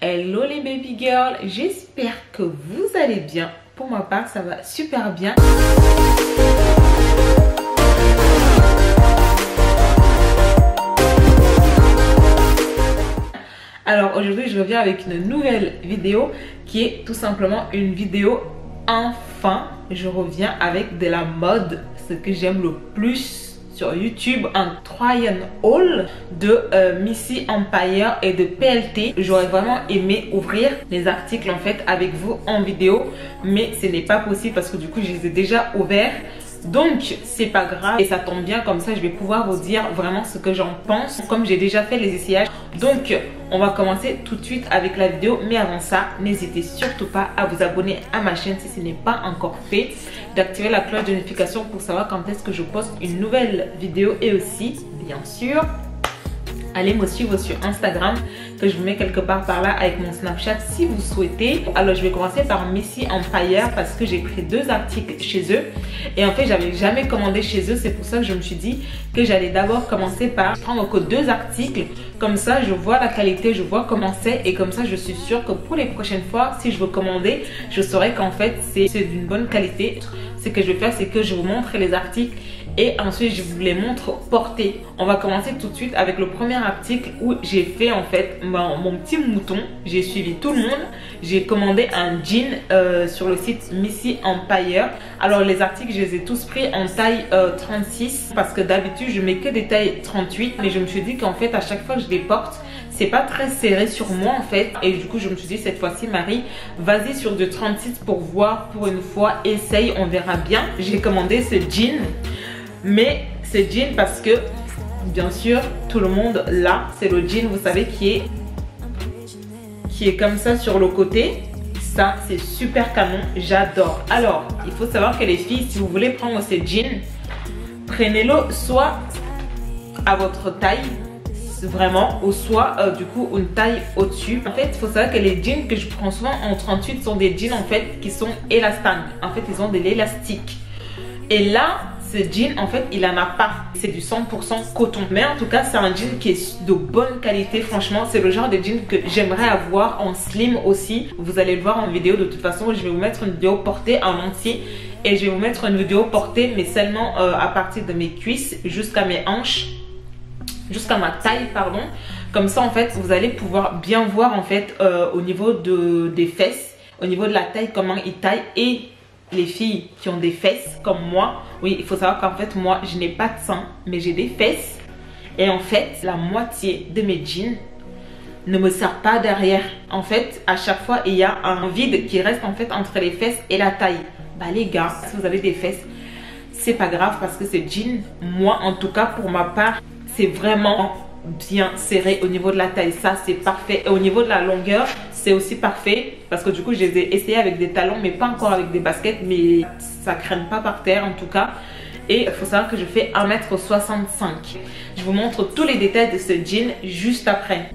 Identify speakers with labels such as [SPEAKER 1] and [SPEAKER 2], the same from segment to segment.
[SPEAKER 1] Hello les baby girls, j'espère que vous allez bien. Pour ma part, ça va super bien. Alors aujourd'hui, je reviens avec une nouvelle vidéo qui est tout simplement une vidéo enfin. Je reviens avec de la mode, ce que j'aime le plus sur YouTube, un try and haul de Missy Empire et de PLT. J'aurais vraiment aimé ouvrir les articles en fait avec vous en vidéo, mais ce n'est pas possible parce que du coup je les ai déjà ouverts. Donc c'est pas grave et ça tombe bien, comme ça je vais pouvoir vous dire vraiment ce que j'en pense comme j'ai déjà fait les essayages. Donc on va commencer tout de suite avec la vidéo, mais avant ça n'hésitez surtout pas à vous abonner à ma chaîne si ce n'est pas encore fait, d'activer la cloche de notification pour savoir quand est-ce que je poste une nouvelle vidéo, et aussi bien sûr allez me suivre sur Instagram que je vous mets quelque part par là avec mon Snapchat si vous souhaitez. Alors je vais commencer par Missy Empire parce que j'ai pris 2 articles chez eux et en fait j'avais jamais commandé chez eux. C'est pour ça que je me suis dit que j'allais d'abord commencer par prendre que 2 articles, comme ça je vois la qualité, je vois comment c'est, et comme ça je suis sûre que pour les prochaines fois si je veux commander, je saurai qu'en fait c'est d'une bonne qualité. Ce que je vais faire, c'est que je vous montre les articles et ensuite je vous les montre portés. On va commencer tout de suite avec le premier article où j'ai fait en fait mon petit mouton. J'ai suivi tout le monde. J'ai commandé un jean sur le site Missy Empire. Alors les articles, je les ai tous pris en taille 36 parce que d'habitude je mets que des tailles 38, mais je me suis dit qu'en fait à chaque fois que je les porte, c'est pas très serré sur moi en fait, et du coup je me suis dit cette fois-ci Marie, vas-y sur du 36 pour voir, pour une fois, essaye, on verra bien. J'ai commandé ce jean, mais ce jean parce que bien sûr tout le monde l'a, c'est le jean vous savez qui est comme ça sur le côté. Ça c'est super canon, j'adore. Alors il faut savoir que les filles, si vous voulez prendre ce jean, prenez-le soit à votre taille vraiment, ou soit du coup une taille au-dessus. En fait il faut savoir que les jeans que je prends souvent en 38 sont des jeans en fait qui sont élastables. En fait ils ont de l'élastique, et là ce jean en fait il en a pas, c'est du 100% coton, mais en tout cas c'est un jean qui est de bonne qualité. Franchement c'est le genre de jean que j'aimerais avoir en slim aussi. Vous allez le voir en vidéo, de toute façon je vais vous mettre une vidéo portée en entier, et je vais vous mettre une vidéo portée mais seulement à partir de mes cuisses jusqu'à mes hanches, jusqu'à ma taille pardon. Comme ça en fait vous allez pouvoir bien voir en fait au niveau des fesses, au niveau de la taille comment ils taillent. Et les filles qui ont des fesses comme moi, oui il faut savoir qu'en fait moi je n'ai pas de sein mais j'ai des fesses, et en fait la moitié de mes jeans ne me sert pas derrière. En fait à chaque fois il y a un vide qui reste en fait entre les fesses et la taille. Bah les gars, si vous avez des fesses c'est pas grave parce que ces jeans, moi en tout cas pour ma part, c'est vraiment bien serré au niveau de la taille. Ça c'est parfait, et au niveau de la longueur c'est aussi parfait parce que du coup je les ai essayés avec des talons mais pas encore avec des baskets, mais ça crème pas par terre en tout cas. Et il faut savoir que je fais 1m65. Je vous montre tous les détails de ce jean juste après.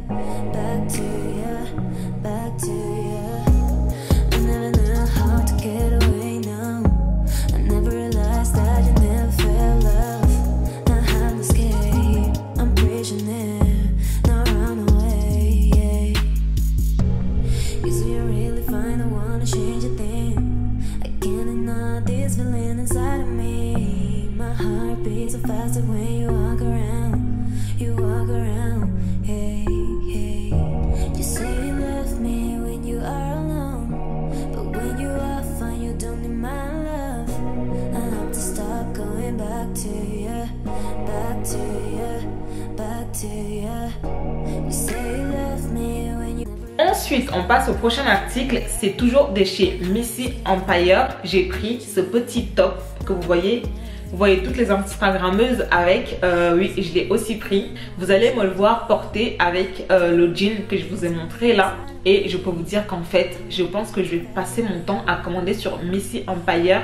[SPEAKER 1] Ensuite, on passe au prochain article. C'est toujours de chez Missy Empire. J'ai pris ce petit top que vous voyez. Vous voyez toutes les Instagrammeuses avec. Oui, je l'ai aussi pris. Vous allez me le voir porter avec le jean que je vous ai montré là. Et je peux vous dire qu'en fait, je pense que je vais passer mon temps à commander sur Missy Empire.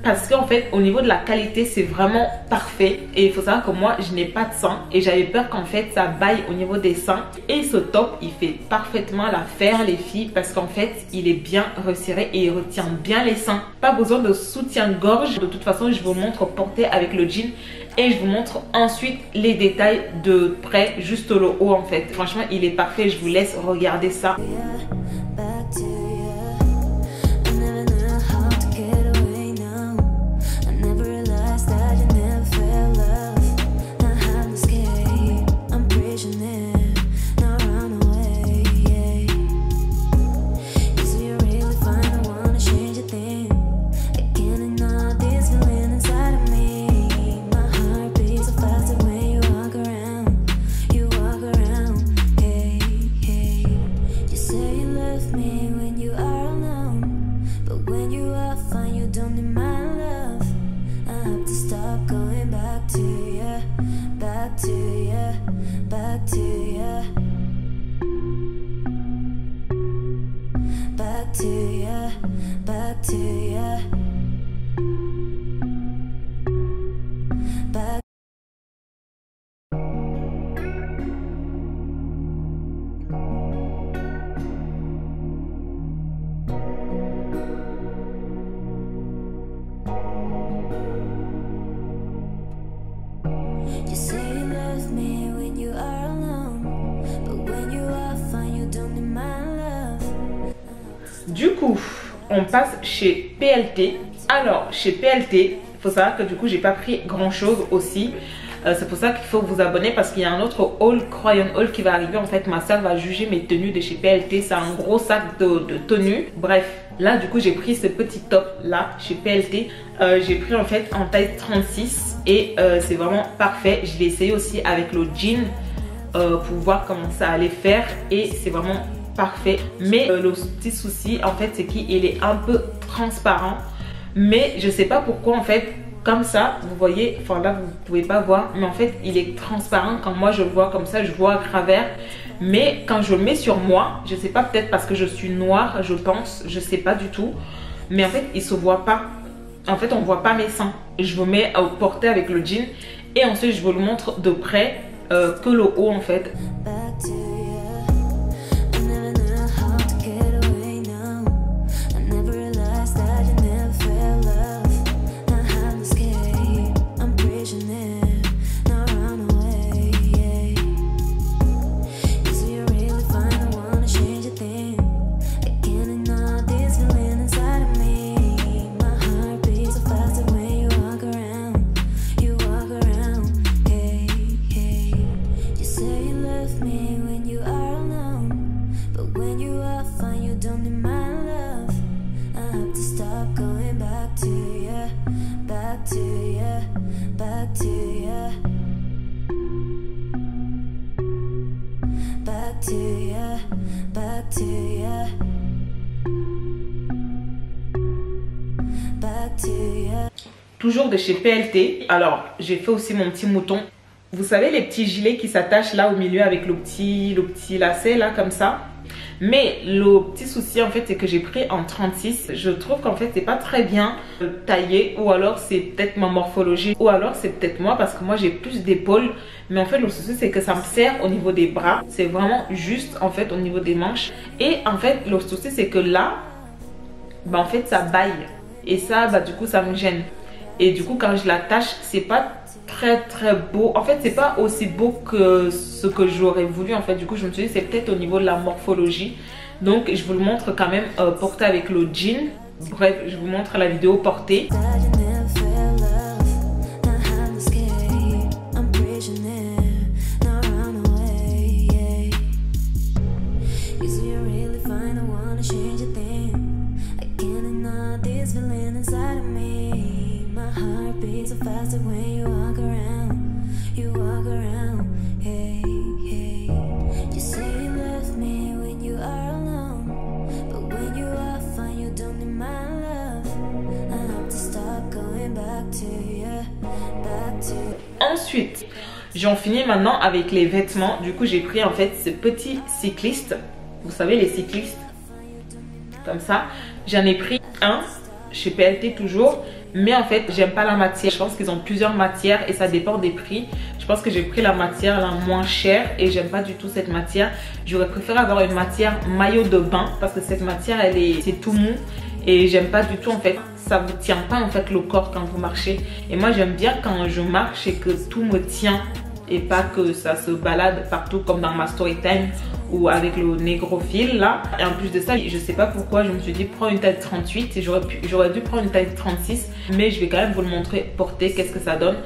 [SPEAKER 1] Parce qu'en fait au niveau de la qualité c'est vraiment parfait, et il faut savoir que moi je n'ai pas de sein et j'avais peur qu'en fait ça baille au niveau des seins. Et ce top il fait parfaitement l'affaire les filles, parce qu'en fait il est bien resserré et il retient bien les seins. Pas besoin de soutien-gorge. De toute façon je vous montre porté avec le jean et je vous montre ensuite les détails de près, juste le haut en fait. Franchement il est parfait, je vous laisse regarder ça. Du coup, on passe chez PLT. Alors, chez PLT, il faut savoir que du coup, j'ai pas pris grand chose aussi. C'est pour ça qu'il faut vous abonner parce qu'il y a un autre haul, Crayon haul qui va arriver. En fait, ma soeur va juger mes tenues de chez PLT. C'est un gros sac de tenues. Bref, là, du coup, j'ai pris ce petit top là chez PLT. J'ai pris en fait en taille 36 et c'est vraiment parfait. Je l'ai essayé aussi avec le jean pour voir comment ça allait faire et c'est vraiment parfait. Mais le petit souci en fait c'est qu'il est un peu transparent, mais je sais pas pourquoi en fait. Comme ça, vous voyez, enfin là vous pouvez pas voir, mais en fait il est transparent. Quand moi je le vois comme ça, je vois à travers. Mais quand je le mets sur moi, je sais pas, peut-être parce que je suis noire, je pense, je sais pas du tout. Mais en fait il se voit pas. En fait on voit pas mes seins. Je vous mets au porté avec le jean et ensuite je vous le montre de près que le haut en fait. Toujours de chez PLT. Alors j'ai fait aussi mon petit mouton. Vous savez les petits gilets qui s'attachent là au milieu avec le petit lacet là comme ça. Mais le petit souci en fait c'est que j'ai pris en 36. Je trouve qu'en fait c'est pas très bien taillé, ou alors c'est peut-être ma morphologie, ou alors c'est peut-être moi parce que moi j'ai plus d'épaules. Mais en fait le souci c'est que ça me sert au niveau des bras. C'est vraiment juste en fait au niveau des manches. Et en fait le souci c'est que là bah en fait ça baille. Et ça bah du coup ça me gêne. Et du coup quand je l'attache c'est pas très beau. En fait c'est pas aussi beau que ce que j'aurais voulu en fait. Du coup je me suis dit c'est peut-être au niveau de la morphologie. Donc je vous le montre quand même porté avec le jean. Bref je vous montre la vidéo portée. Ensuite, j'en finis maintenant avec les vêtements. Du coup, j'ai pris en fait ce petit cycliste. Vous savez, les cyclistes comme ça. J'en ai pris un chez PLT toujours. Mais en fait, j'aime pas la matière. Je pense qu'ils ont plusieurs matières et ça dépend des prix. Je pense que j'ai pris la matière la moins chère et j'aime pas du tout cette matière. J'aurais préféré avoir une matière maillot de bain parce que cette matière, c'est tout mou. et j'aime pas du tout en fait, ça vous tient pas en fait le corps quand vous marchez. Et moi j'aime bien quand je marche et que tout me tient et pas que ça se balade partout comme dans ma story time ou avec le négrophile là. Et en plus de ça, je sais pas pourquoi je me suis dit prends une taille 38 et j'aurais dû prendre une taille 36, mais je vais quand même vous le montrer porter, qu'est-ce que ça donne.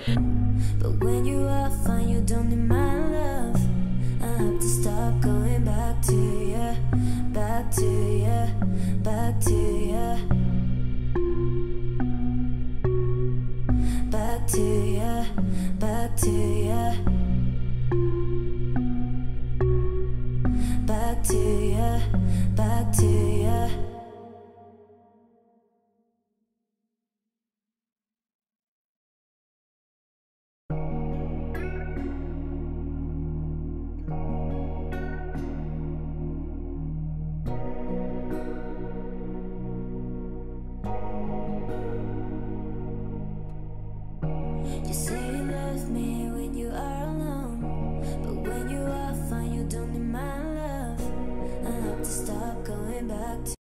[SPEAKER 2] You say you love me when you are alone, but when you are fine, you don't need my love. I have to stop going back to...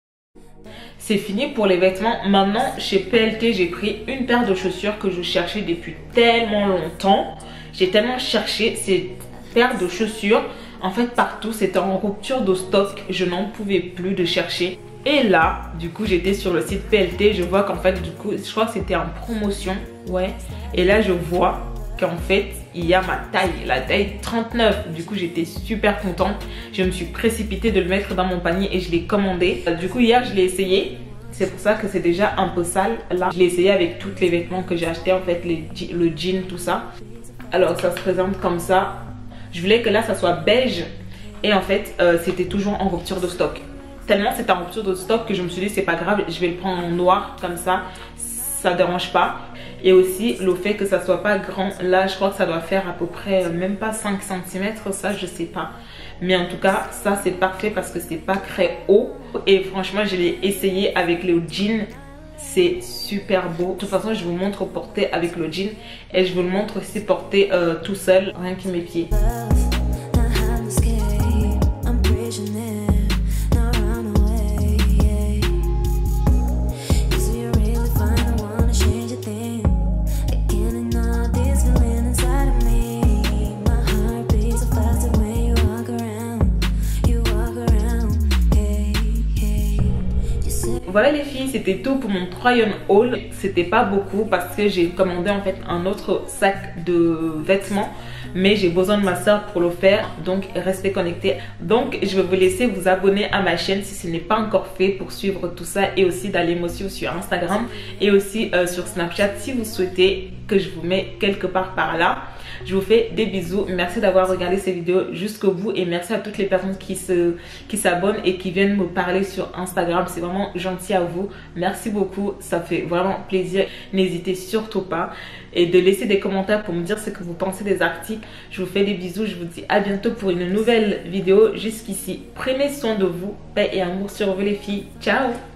[SPEAKER 1] C'est fini pour les vêtements. Maintenant chez PLT j'ai pris une paire de chaussures que je cherchais depuis tellement longtemps. J'ai tellement cherché ces paires de chaussures. En fait partout c'était en rupture de stock. Je n'en pouvais plus de chercher. Et là du coup j'étais sur le site PLT. Je vois qu'en fait du coup je crois que c'était en promotion. Ouais. Et là je vois qu'en fait il y a ma taille, la taille 39. Du coup j'étais super contente. Je me suis précipitée de le mettre dans mon panier et je l'ai commandé. Du coup hier je l'ai essayé. C'est pour ça que c'est déjà un peu sale. Là je l'ai essayé avec tous les vêtements que j'ai achetés, en fait le jean, tout ça. Alors ça se présente comme ça. Je voulais que là ça soit beige. Et en fait c'était toujours en rupture de stock. Tellement c'était en rupture de stock que je me suis dit c'est pas grave, je vais le prendre en noir comme ça dérange pas. Et aussi le fait que ça soit pas grand, là je crois que ça doit faire à peu près même pas 5 cm, ça je sais pas, mais en tout cas ça c'est parfait parce que c'est pas très haut. Et franchement je l'ai essayé avec le jean, c'est super beau. De toute façon je vous montre porter avec le jean et je vous le montre aussi porter tout seul, rien que mes pieds. Voilà les filles, c'était tout pour mon try on haul. C'était pas beaucoup parce que j'ai commandé en fait un autre sac de vêtements, mais j'ai besoin de ma soeur pour le faire, donc restez connectés. Donc je vais vous laisser vous abonner à ma chaîne si ce n'est pas encore fait pour suivre tout ça, et aussi d'aller me suivre sur Instagram et aussi sur Snapchat si vous souhaitez que je vous mette quelque part par là. Je vous fais des bisous. Merci d'avoir regardé ces vidéos jusqu'au bout et merci à toutes les personnes qui s'abonnent et qui viennent me parler sur Instagram. C'est vraiment gentil à vous. Merci beaucoup. Ça fait vraiment plaisir. N'hésitez surtout pas et de laisser des commentaires pour me dire ce que vous pensez des articles. Je vous fais des bisous. Je vous dis à bientôt pour une nouvelle vidéo. Jusqu'ici, prenez soin de vous. Paix et amour sur vous les filles. Ciao!